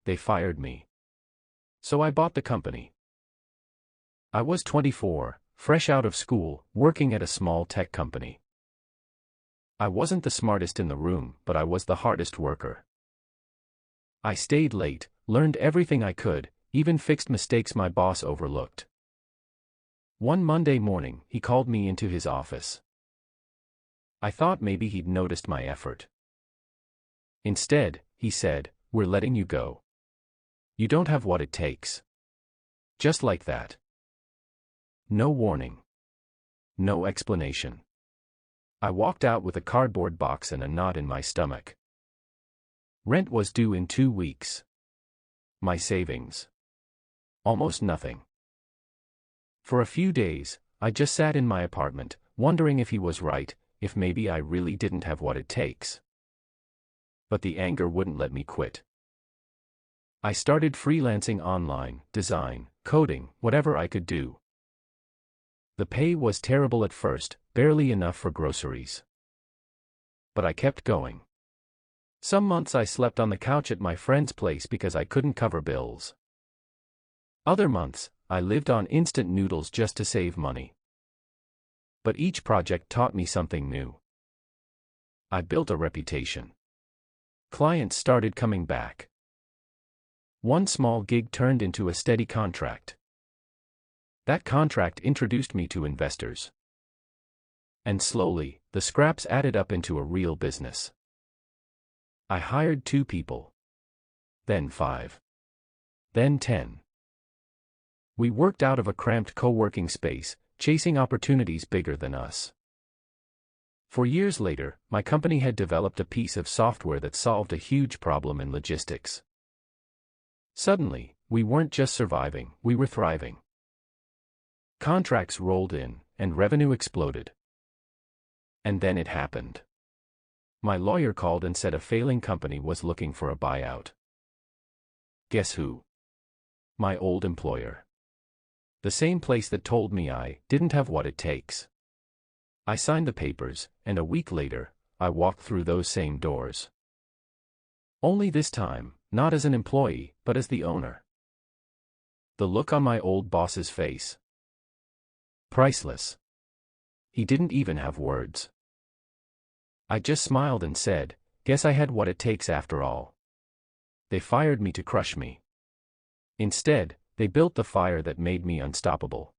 they fired me. So I bought the company. I was 24, fresh out of school, working at a small tech company. I wasn't the smartest in the room, but I was the hardest worker. I stayed late, learned everything I could, even fixed mistakes my boss overlooked. One Monday morning, he called me into his office. I thought maybe he'd noticed my effort. Instead, he said, "We're letting you go. You don't have what it takes." Just like that. No warning. No explanation. I walked out with a cardboard box and a knot in my stomach. Rent was due in 2 weeks. My savings. Almost nothing. For a few days, I just sat in my apartment, wondering if he was right, if maybe I really didn't have what it takes. But the anger wouldn't let me quit. I started freelancing online, design, coding, whatever I could do. The pay was terrible at first, barely enough for groceries. But I kept going. Some months I slept on the couch at my friend's place because I couldn't cover bills. Other months, I lived on instant noodles just to save money. But each project taught me something new. I built a reputation. Clients started coming back. One small gig turned into a steady contract. That contract introduced me to investors. And slowly, the scraps added up into a real business. I hired 2 people. Then 5. Then 10. We worked out of a cramped co-working space, chasing opportunities bigger than us. For years later, my company had developed a piece of software that solved a huge problem in logistics. Suddenly, we weren't just surviving, we were thriving. Contracts rolled in, and revenue exploded. And then it happened. My lawyer called and said a failing company was looking for a buyout. Guess who? My old employer. The same place that told me I didn't have what it takes. I signed the papers, and a week later, I walked through those same doors. Only this time, not as an employee, but as the owner. The look on my old boss's face. Priceless. He didn't even have words. I just smiled and said, "Guess I had what it takes after all." They fired me to crush me. Instead, they built the fire that made me unstoppable.